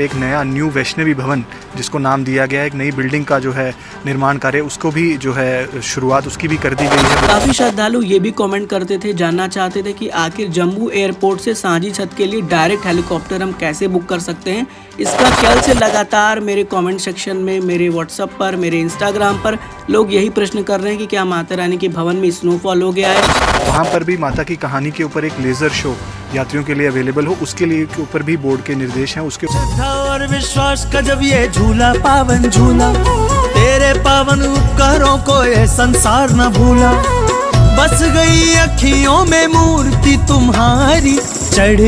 एक नया न्यू वैष्णवी भवन जिसको नाम दिया गया है, एक नई बिल्डिंग का जो है निर्माण कार्य उसको भी जो है शुरुआत उसकी भी कर दी गई है। काफी श्रद्धालु ये भी कमेंट करते थे, जानना चाहते थे कि आखिर जम्मू एयरपोर्ट से सांझी छत के लिए डायरेक्ट हेलीकॉप्टर हम कैसे बुक कर सकते हैं। इसका ख्याल से लगातार मेरे कमेंट सेक्शन में, मेरे व्हाट्सएप पर, मेरे इंस्टाग्राम पर लोग यही प्रश्न कर रहे हैं कि क्या माता रानी के भवन में स्नोफॉल हो गया है। वहाँ पर भी माता की कहानी के ऊपर एक लेजर शो यात्रियों के लिए अवेलेबल हो, उसके लिए के ऊपर भी बोर्ड के निर्देश हैं। उसके और विश्वास का जब ये झूला पावन झूला, तेरे पावन उपकारों को ये संसार न भूला। बस गई अखियों में मूर्ति तुम्हारी, चढ़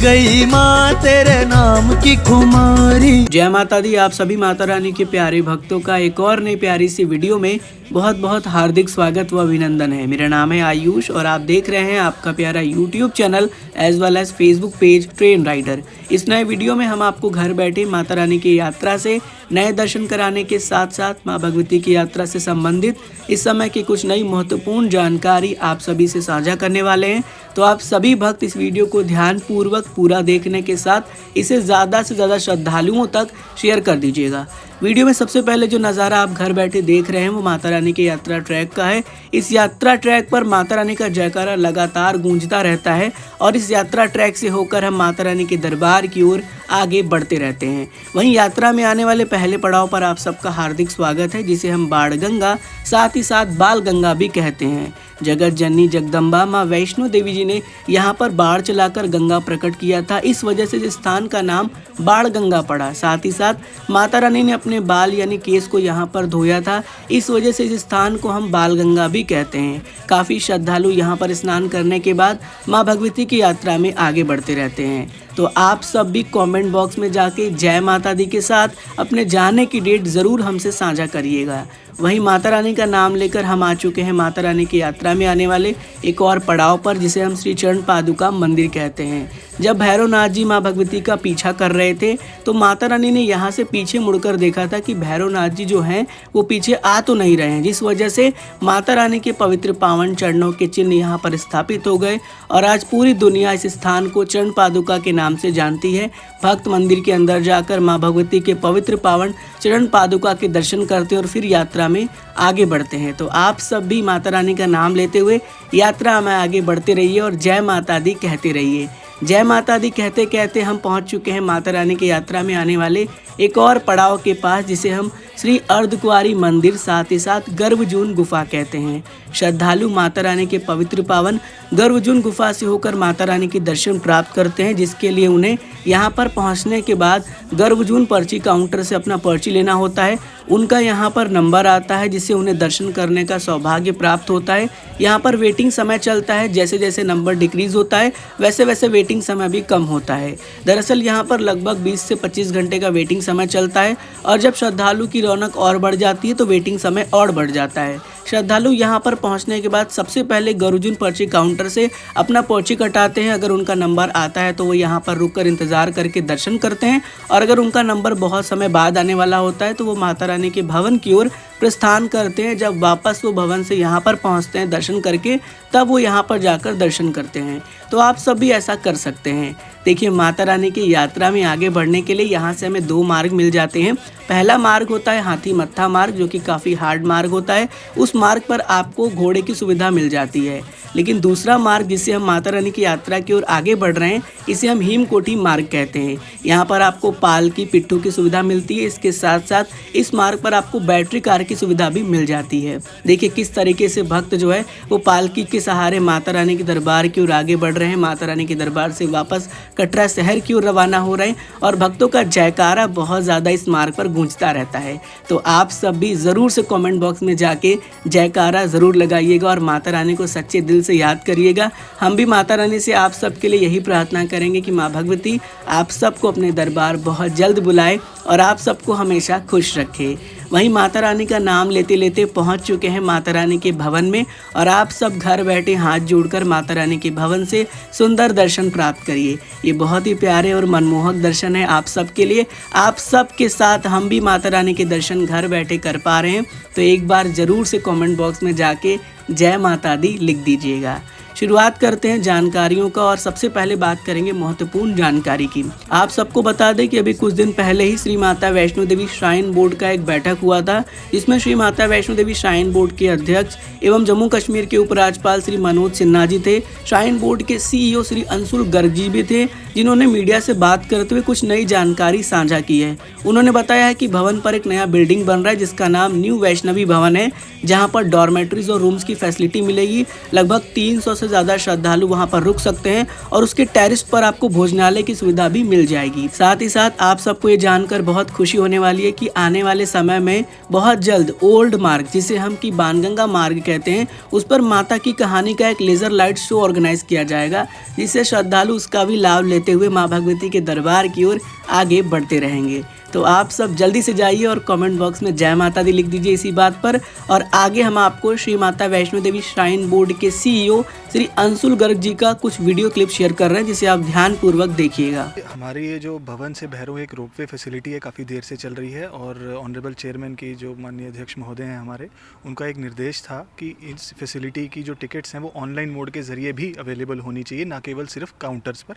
गई माँ तेरे नाम की खुमारी। जय माता दी। आप सभी माता रानी के प्यारे भक्तों का एक और नई प्यारी सी वीडियो में बहुत बहुत हार्दिक स्वागत व अभिनंदन है। मेरा नाम है आयुष और आप देख रहे हैं आपका प्यारा YouTube channel as well as Facebook page train rider. इस नए वीडियो में हम आपको घर बैठे माता रानी की यात्रा से नए दर्शन कराने के साथ साथ माँ भगवती की यात्रा से संबंधित इस समय की कुछ नई महत्वपूर्ण जानकारी आप सभी से साझा करने वाले हैं। तो आप सभी भक्त इस वीडियो को ध्यान पूर्वक पूरा देखने के साथ इसे ज़्यादा से ज़्यादा श्रद्धालुओं तक शेयर कर दीजिएगा। वीडियो में सबसे पहले जो नज़ारा आप घर बैठे देख रहे हैं वो माता रानी के यात्रा ट्रैक का है। इस यात्रा ट्रैक पर माता रानी का जयकारा लगातार गूंजता रहता है और इस यात्रा ट्रैक से होकर हम माता रानी के दरबार की ओर आगे बढ़ते रहते हैं। वहीं यात्रा में आने वाले पहले पड़ाव पर आप सबका हार्दिक स्वागत है, जिसे हम बाण गंगा साथ ही साथ बाल गंगा भी कहते हैं। जगत जननी जगदम्बा माँ वैष्णो देवी जी ने यहाँ पर बाढ़ चलाकर गंगा प्रकट किया था, इस वजह से इस स्थान का नाम बाण गंगा पड़ा। साथ ही साथ माता रानी ने अपने बाल यानी केस को यहाँ पर धोया था, इस वजह से इस स्थान को हम बाल गंगा भी कहते हैं। काफ़ी श्रद्धालु यहाँ पर स्नान करने के बाद माँ भगवती की यात्रा में आगे बढ़ते रहते हैं। तो आप सब भी कमेंट बॉक्स में जाके जय माता दी के साथ अपने जाने की डेट ज़रूर हमसे साझा करिएगा। वहीं माता रानी का नाम लेकर हम आ चुके हैं माता रानी की यात्रा में आने वाले एक और पड़ाव पर, जिसे हम श्री चरण पादुका मंदिर कहते हैं। जब भैरवनाथ जी माँ भगवती का पीछा कर रहे थे तो माता रानी ने यहाँ से पीछे मुड़कर देखा था कि भैरवनाथ जी जो हैं वो पीछे आ तो नहीं रहे हैं, जिस वजह से माता रानी के पवित्र पावन चरणों के चिन्ह यहाँ पर स्थापित हो गए और आज पूरी दुनिया इस स्थान को चरण पादुका के नाम से जानती है। भक्त मंदिर के अंदर जाकर माँ भगवती के पवित्र पावन चरण पादुका के दर्शन करते हैं और फिर यात्रा में आगे बढ़ते हैं। तो आप सब भी माता रानी का नाम लेते हुए यात्रा में आगे बढ़ते रहिए और जय माता दी कहते रहिए। जय माता दी कहते कहते हम पहुंच चुके हैं माता रानी की यात्रा में आने वाले एक और पड़ाव के पास, जिसे हम श्री अर्धकुंवारी मंदिर साथ ही साथ गर्भजून गुफा कहते हैं। श्रद्धालु माता रानी के पवित्र पावन गर्भजून गुफा से होकर माता रानी के दर्शन प्राप्त करते हैं, जिसके लिए उन्हें यहाँ पर पहुँचने के बाद गर्भजून पर्ची काउंटर से अपना पर्ची लेना होता है। उनका यहाँ पर नंबर आता है जिससे उन्हें दर्शन करने का सौभाग्य प्राप्त होता है। यहाँ पर वेटिंग समय चलता है, जैसे जैसे नंबर डिक्रीज होता है वैसे वैसे वेटिंग समय भी कम होता है। दरअसल यहाँ पर लगभग 20 से 25 घंटे का वेटिंग समय चलता है और जब श्रद्धालु की रौनक और बढ़ जाती है तो वेटिंग समय और बढ़ जाता है। श्रद्धालु यहाँ पर पहुँचने के बाद सबसे पहले गर्भजून पर्ची काउंटर से अपना पर्ची कटाते हैं। अगर उनका नंबर आता है तो वो यहाँ पर रुककर इंतज़ार करके दर्शन करते हैं और अगर उनका नंबर बहुत समय बाद आने वाला होता है तो वो माता रानी के भवन की ओर प्रस्थान करते हैं। जब वापस वो भवन से यहाँ पर पहुँचते हैं दर्शन करके, तब वो यहाँ पर जाकर दर्शन करते हैं। तो आप सब भी ऐसा कर सकते हैं। देखिए, माता रानी की यात्रा में आगे बढ़ने के लिए यहाँ से हमें 2 मार्ग मिल जाते हैं। पहला मार्ग होता है हाथी मत्था मार्ग, जो कि काफ़ी हार्ड मार्ग होता है। उस मार्ग पर आपको घोड़े की सुविधा मिल जाती है। लेकिन दूसरा मार्ग जिससे हम माता रानी की यात्रा की ओर आगे बढ़ रहे हैं, इसे हम हिमकोटी मार्ग कहते हैं। यहाँ पर आपको पालकी पिट्ठू की सुविधा मिलती है। इसके साथ साथ इस मार्ग पर आपको बैटरी कार की सुविधा भी मिल जाती है। देखिए किस तरीके से भक्त जो है वो पालकी के सहारे माता रानी के दरबार की ओर आगे बढ़ रहे हैं। माता रानी के दरबार से वापस कटरा शहर की ओर रवाना हो रहे हैं और भक्तों का जयकारा बहुत ज़्यादा इस मार्ग पर गूंजता रहता है। तो आप सब भी ज़रूर से कमेंट बॉक्स में जाके जयकारा ज़रूर लगाइएगा और माता रानी को सच्चे दिल से याद करिएगा। हम भी माता रानी से आप सबके लिए यही प्रार्थना करेंगे कि माँ भगवती आप सबको अपने दरबार बहुत जल्द बुलाए और आप सबको हमेशा खुश रखे। वहीं माता रानी का नाम लेते लेते पहुंच चुके हैं माता रानी के भवन में और आप सब घर बैठे हाथ जोड़कर माता रानी के भवन से सुंदर दर्शन प्राप्त करिए। ये बहुत ही प्यारे और मनमोहक दर्शन है आप सब के लिए। आप सब के साथ हम भी माता रानी के दर्शन घर बैठे कर पा रहे हैं। तो एक बार ज़रूर से कमेंट बॉक्स में जाके जय माता दी लिख दीजिएगा। शुरुआत करते हैं जानकारियों का और सबसे पहले बात करेंगे महत्वपूर्ण जानकारी की। आप सबको बता दें कि अभी कुछ दिन पहले ही श्री माता वैष्णो देवी श्राइन बोर्ड का एक बैठक हुआ था, जिसमें श्री माता वैष्णो देवी श्राइन बोर्ड के अध्यक्ष एवं जम्मू कश्मीर के उपराज्यपाल श्री मनोज सिन्हा जी थे। श्राइन बोर्ड के CEO श्री अंशुल गर्ग जी भी थे, जिन्होंने मीडिया से बात करते हुए कुछ नई जानकारी साझा की है। उन्होंने बताया है कि भवन पर एक नया बिल्डिंग बन रहा है जिसका नाम न्यू वैष्णवी भवन है, जहां पर डॉर्मेटरीज और रूम्स की फैसिलिटी मिलेगी। लगभग 300 से ज़्यादा श्रद्धालु वहां पर रुक सकते हैं और उसके टेरेस पर आपको भोजनालय की सुविधा भी मिल जाएगी। साथ ही साथ आप सबको ये जानकर बहुत खुशी होने वाली है कि आने वाले समय में बहुत जल्द ओल्ड मार्ग, जिसे हम की बाणगंगा मार्ग कहते हैं, उस पर माता की कहानी का एक लेजर लाइट शो ऑर्गेनाइज किया जाएगा, जिससे श्रद्धालु उसका भी लाभ लेते हुए माँ भगवती के दरबार की ओर आगे बढ़ते रहेंगे। तो आप सब जल्दी से जाइए और कमेंट बॉक्स में जय माता दी लिख दीजिए इसी बात पर। और आगे हम आपको श्री माता वैष्णो देवी श्राइन बोर्ड के CEO श्री अंशुल गर्ग जी का कुछ वीडियो क्लिप शेयर कर रहे हैं, जिसे आप ध्यानपूर्वक देखिएगा। हमारी ये जो भवन से भैरव एक रोपवे फैसिलिटी है, काफ़ी देर से चल रही है और ऑनरेबल चेयरमैन की जो माननीय अध्यक्ष महोदय हैं हमारे, उनका एक निर्देश था कि इस फैसिलिटी की जो टिकट्स हैं वो ऑनलाइन मोड के ज़रिए भी अवेलेबल होनी चाहिए, ना केवल सिर्फ काउंटर्स पर।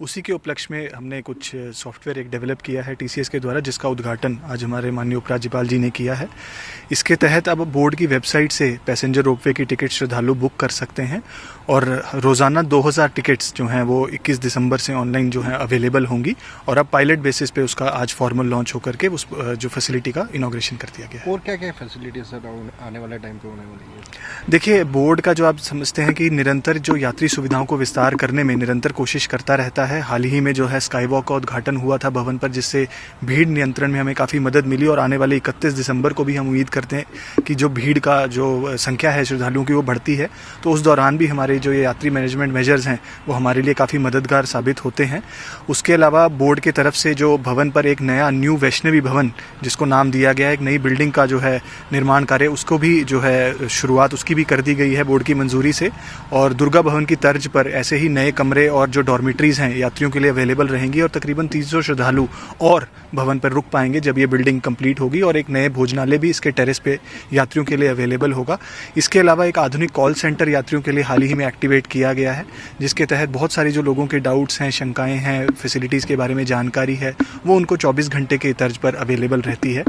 उसी के उपलक्ष्य में हमने कुछ सॉफ्टवेयर एक डेवलप किया है TCS के द्वारा, जिसका उद्घाटन आज हमारे माननीय उपराज्यपाल जी ने किया है। इसके तहत अब बोर्ड की वेबसाइट से पैसेंजर रोपवे की टिकट श्रद्धालु बुक कर सकते हैं और रोज़ाना 2000 टिकट्स जो हैं वो 21 दिसंबर से ऑनलाइन जो हैं अवेलेबल होंगी और अब पायलट बेसिस पे उसका आज फॉर्मल लॉन्च होकर के उस जो फैसिलिटी का इनॉग्रेशन कर दिया गया है। और क्या क्या फैसिलिटी सर आने वाले टाइम पे होने वाली है? देखिए, बोर्ड का जो आप समझते हैं कि निरंतर जो यात्री सुविधाओं को विस्तार करने में निरंतर कोशिश करता रहता है। हाल ही में जो है स्काई वॉक का उद्घाटन हुआ था भवन पर, जिससे भीड़ नियंत्रण में हमें काफ़ी मदद मिली और आने वाले 31 दिसंबर को भी हम उम्मीद करते हैं कि जो भीड़ का जो संख्या है श्रद्धालुओं की वो बढ़ती है, तो उस दौरान भी हमारे जो ये यात्री मैनेजमेंट मेजर्स हैं वो हमारे लिए काफ़ी मददगार साबित होते हैं। उसके अलावा बोर्ड की तरफ से जो भवन पर एक नया न्यू वैष्णवी भवन, जिसको नाम दिया गया है, एक नई बिल्डिंग का जो है निर्माण कार्य, उसको भी जो है शुरुआत उसकी भी कर दी गई है बोर्ड की मंजूरी से। और दुर्गा भवन की तर्ज पर ऐसे ही नए कमरे और जो डॉर्मेटरीज हैं यात्रियों के लिए अवेलेबल रहेंगी और तकरीबन 300 श्रद्धालु और भवन पर रुक पाएंगे जब ये बिल्डिंग कंप्लीट होगी। और एक नए भोजनालय भी इसके टेरेस पे यात्रियों के लिए अवेलेबल होगा। इसके अलावा एक आधुनिक कॉल सेंटर यात्रियों के लिए हाल ही में एक्टिवेट किया गया है, जिसके तहत बहुत सारी जो लोगों के डाउट्स हैं, शंकाएं हैं, फैसिलिटीज़ के बारे में जानकारी है, वो उनको 24 घंटे के तर्ज पर अवेलेबल रहती है।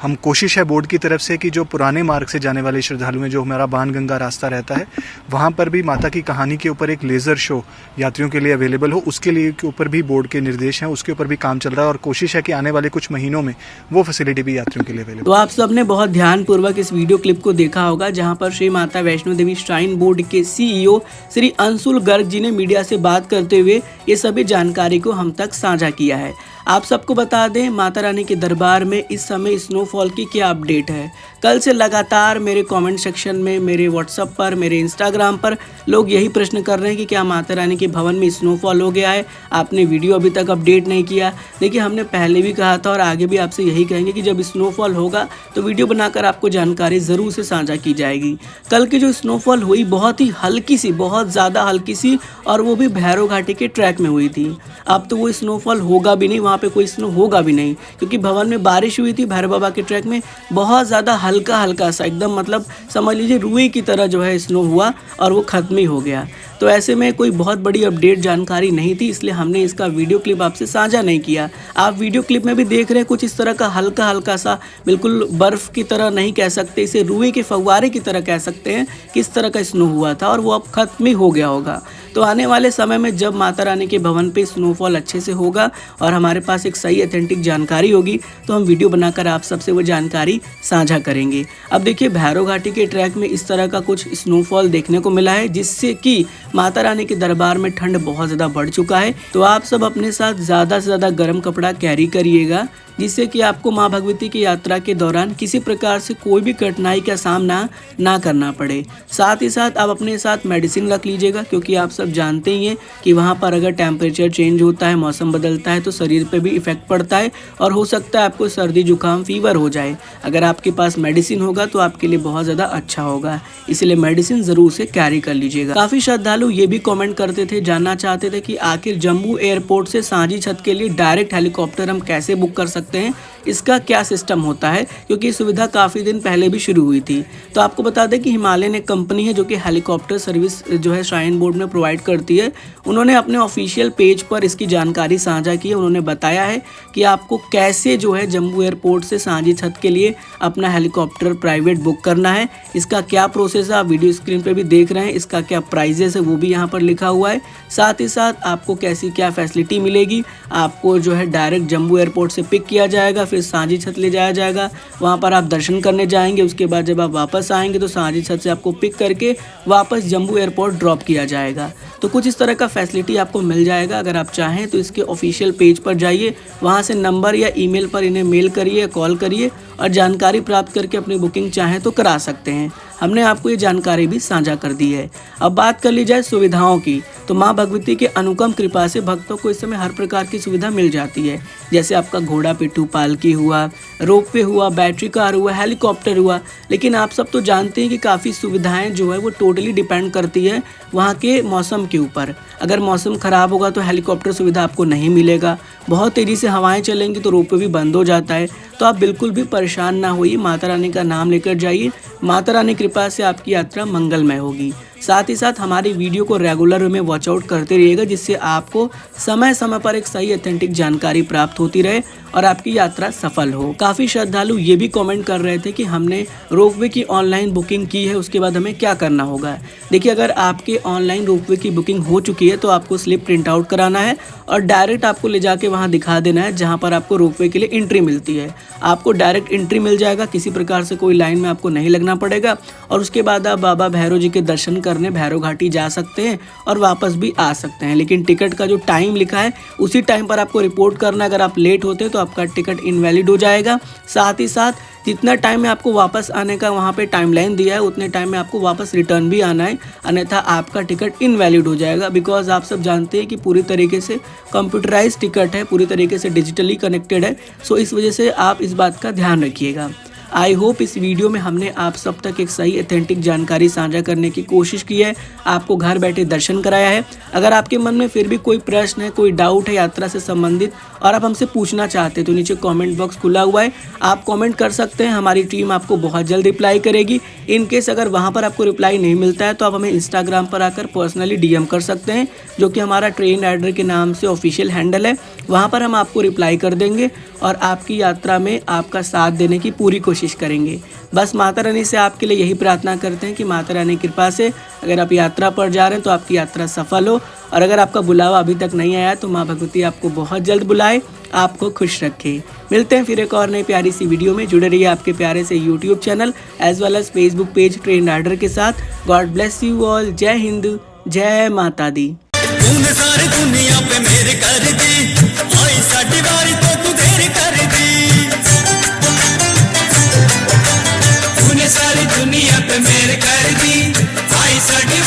हम कोशिश है बोर्ड की तरफ से कि जो पुराने मार्ग से जाने वाले श्रद्धालु हैं, जो हमारा बाणगंगा रास्ता रहता है, वहाँ पर भी माता की कहानी के ऊपर एक लेज़र शो यात्रियों के लिए अवेलेबल हो, उसके लिए के ऊपर भी बोर्ड के निर्देश हैं, उसके ऊपर भी काम चल रहा है और कोशिश है कि आने वाले कुछ महीनों में वो फैसिलिटी भी यात्रियों के लिए अवेलेबल। तो आप सबने बहुत ध्यानपूर्वक इस वीडियो क्लिप को देखा होगा, जहां पर श्री माता वैष्णो देवी श्राइन बोर्ड के CEO श्री अंशुल गर्ग जी ने मीडिया से बात करते हुए ये सभी जानकारी को हम तक साझा किया है। आप सबको बता दें, माता रानी के दरबार में इस समय स्नोफॉल की क्या अपडेट है। कल से लगातार मेरे कमेंट सेक्शन में, मेरे व्हाट्सएप पर, मेरे इंस्टाग्राम पर लोग यही प्रश्न कर रहे हैं कि क्या माता रानी के भवन में स्नोफॉल हो गया है, आपने वीडियो अभी तक अपडेट नहीं किया। देखिए, हमने पहले भी कहा था और आगे भी आपसे यही कहेंगे कि जब स्नोफॉल होगा तो वीडियो बनाकर आपको जानकारी ज़रूर से साझा की जाएगी। कल की जो स्नोफॉल हुई बहुत ही हल्की सी, बहुत ज़्यादा हल्की सी, और वो भी भैरव घाटी के ट्रैक में हुई थी। अब तो वो स्नोफॉल होगा भी नहीं, वहाँ पे कोई स्नो होगा भी नहीं, क्योंकि भवन में बारिश हुई थी। भैरव बाबा के ट्रैक में बहुत ज़्यादा हल्का हल्का सा, एकदम मतलब समझ लीजिए रुई की तरह जो है स्नो हुआ और वो ख़त्म ही हो गया। तो ऐसे में कोई बहुत बड़ी अपडेट जानकारी नहीं थी, इसलिए हमने इसका वीडियो क्लिप आपसे साझा नहीं किया। आप वीडियो क्लिप में भी देख रहे हैं कुछ इस तरह का हल्का हल्का सा, बिल्कुल बर्फ़ की तरह नहीं कह सकते, इसे रुई के फव्वारे की तरह कह सकते हैं, किस तरह का स्नो हुआ था और वो अब ख़त्म ही हो गया होगा। तो आने वाले समय में जब माता रानी के भवन पे स्नोफॉल अच्छे से होगा और हमारे पास एक सही ऑथेंटिक जानकारी होगी, तो हम वीडियो बनाकर आप सबसे वो जानकारी साझा करेंगे। अब देखिए, भैरव घाटी के ट्रैक में इस तरह का कुछ स्नोफॉल देखने को मिला है, जिससे कि माता रानी के दरबार में ठंड बहुत ज़्यादा बढ़ चुका है। तो आप सब अपने साथ ज़्यादा से ज़्यादा गर्म कपड़ा कैरी करिएगा, जिससे कि आपको माँ भगवती की यात्रा के दौरान किसी प्रकार से कोई भी कठिनाई का सामना ना करना पड़े। साथ ही साथ आप अपने साथ मेडिसिन रख लीजिएगा, क्योंकि आप सब जानते ही हैं कि वहाँ पर अगर टेम्परेचर चेंज होता है, मौसम बदलता है, तो शरीर पे पे भी इफेक्ट पड़ता है और हो सकता है आपको सर्दी जुकाम फीवर हो जाए। अगर आपके पास मेडिसिन होगा तो आपके लिए बहुत ज़्यादा अच्छा होगा, इसलिए मेडिसिन ज़रूर से कैरी कर लीजिएगा। काफ़ी श्रद्धालु ये भी कमेंट करते थे, जानना चाहते थे कि आखिर जम्मू एयरपोर्ट से सांझी छत के लिए डायरेक्ट हेलीकॉप्टर हम कैसे बुक कर सकते हैं, इसका क्या सिस्टम होता है, क्योंकि सुविधा काफ़ी दिन पहले भी शुरू हुई थी। तो आपको बता दें कि हिमालयन एक कंपनी है जो कि हेलीकॉप्टर सर्विस जो है श्राइन बोर्ड में प्रोवाइड करती है। उन्होंने अपने ऑफिशियल पेज पर इसकी जानकारी साझा की है। उन्होंने बताया है कि आपको कैसे जो है जम्मू एयरपोर्ट से सांझी छत के लिए अपना हेलीकॉप्टर प्राइवेट बुक करना है, इसका क्या प्रोसेस है आप वीडियो स्क्रीन पे भी देख रहे हैं, इसका क्या प्राइजेस है वो भी यहाँ पर लिखा हुआ है। साथ ही साथ आपको कैसी क्या फैसिलिटी मिलेगी, आपको जो है डायरेक्ट जम्मू एयरपोर्ट से पिक किया जाएगा, फिर सांझी छत ले जाया जाएगा, वहाँ पर आप दर्शन करने जाएंगे, उसके बाद जब आप वापस आएंगे तो सांझी छत से आपको पिक करके वापस जम्मू एयरपोर्ट ड्रॉप किया जाएगा। तो कुछ इस तरह का फैसिलिटी आपको मिल जाएगा। अगर आप चाहें तो इसके ऑफिशियल पेज पर जाइए, वहाँ से नंबर या ईमेल पर इन्हें मेल करिए, कॉल करिए और जानकारी प्राप्त करके अपनी बुकिंग चाहें तो करा सकते हैं। हमने आपको ये जानकारी भी साझा कर दी है। अब बात कर ली जाए सुविधाओं की, तो माँ भगवती के अनुपम कृपा से भक्तों को इस समय हर प्रकार की सुविधा मिल जाती है। जैसे आपका घोड़ा पिट्ठू पालकी हुआ, रोपवे हुआ, बैटरी कार हुआ, हेलीकॉप्टर हुआ। लेकिन आप सब तो जानते हैं कि काफ़ी सुविधाएं जो है वो टोटली डिपेंड करती है वहाँ के मौसम के ऊपर। अगर मौसम ख़राब होगा तो हेलीकॉप्टर सुविधा आपको नहीं मिलेगा, बहुत तेज़ी से हवाएं चलेंगी तो रोपवे भी बंद हो जाता है। तो आप बिल्कुल भी परेशान ना होइए, माता रानी का नाम लेकर जाइए, माता रानी कृपा से आपकी यात्रा मंगलमय होगी। साथ ही साथ हमारी वीडियो को रेगुलर में वॉच आउट करते रहिएगा, जिससे आपको समय समय पर एक सही ऑथेंटिक जानकारी प्राप्त होती रहे और आपकी यात्रा सफल हो। काफ़ी श्रद्धालु ये भी कमेंट कर रहे थे कि हमने रोपवे की ऑनलाइन बुकिंग की है, उसके बाद हमें क्या करना होगा। देखिए, अगर आपके ऑनलाइन रोपवे की बुकिंग हो चुकी है तो आपको स्लिप प्रिंट आउट कराना है और डायरेक्ट आपको ले जाके वहाँ दिखा देना है जहाँ पर आपको रोपवे के लिए एंट्री मिलती है। आपको डायरेक्ट एंट्री मिल जाएगा, किसी प्रकार से कोई लाइन में आपको नहीं लगना पड़ेगा और उसके बाद आप बाबा भैरव जी के दर्शन करने भैरव घाटी जा सकते हैं और वापस भी आ सकते हैं। लेकिन टिकट का जो टाइम लिखा है उसी टाइम पर आपको रिपोर्ट करना है। अगर आप लेट होते हैं तो आपका टिकट इनवैलिड हो जाएगा। साथ ही साथ जितना टाइम में आपको वापस आने का वहाँ पे टाइमलाइन दिया है उतने टाइम में आपको वापस रिटर्न भी आना है, अन्यथा आपका टिकट इनवैलिड हो जाएगा। बिकॉज आप सब जानते हैं कि पूरी तरीके से कंप्यूटराइज टिकट है, पूरी तरीके से डिजिटली कनेक्टेड है। सो इस वजह से आप इस बात का ध्यान रखिएगा। आई होप इस वीडियो में हमने आप सब तक एक सही ऑथेंटिक जानकारी साझा करने की कोशिश की है, आपको घर बैठे दर्शन कराया है। अगर आपके मन में फिर भी कोई प्रश्न है, कोई डाउट है यात्रा से संबंधित और आप हमसे पूछना चाहते हैं तो नीचे कमेंट बॉक्स खुला हुआ है, आप कमेंट कर सकते हैं। हमारी टीम आपको बहुत जल्द रिप्लाई करेगी। इन केस अगर वहाँ पर आपको रिप्लाई नहीं मिलता है तो आप हमें इंस्टाग्राम पर आकर पर्सनली डीएम कर सकते हैं, जो कि हमारा ट्रेन राइडर के नाम से ऑफिशियल हैंडल है। वहाँ पर हम आपको रिप्लाई कर देंगे और आपकी यात्रा में आपका साथ देने की पूरी कोशिश करेंगे। बस माता रानी से आपके लिए यही प्रार्थना करते हैं कि माता रानी की कृपा से अगर आप यात्रा पर जा रहे हैं तो आपकी यात्रा सफल हो, और अगर आपका बुलावा अभी तक नहीं आया तो माँ भगवती आपको बहुत जल्द बुलाए, आपको खुश रखे। मिलते हैं फिर एक और नई प्यारी सी वीडियो में। जुड़े रहिए आपके प्यारे से YouTube channel as well as Facebook page train rider के साथ। God bless you all. जय हिंद, जय माता दी। तूने सारी दुनिया पे मेरे कर दी, आई साडी वारी तो तू देर कर दी। तूने सारी दुनिया पे मेरे कर दी, आई साडी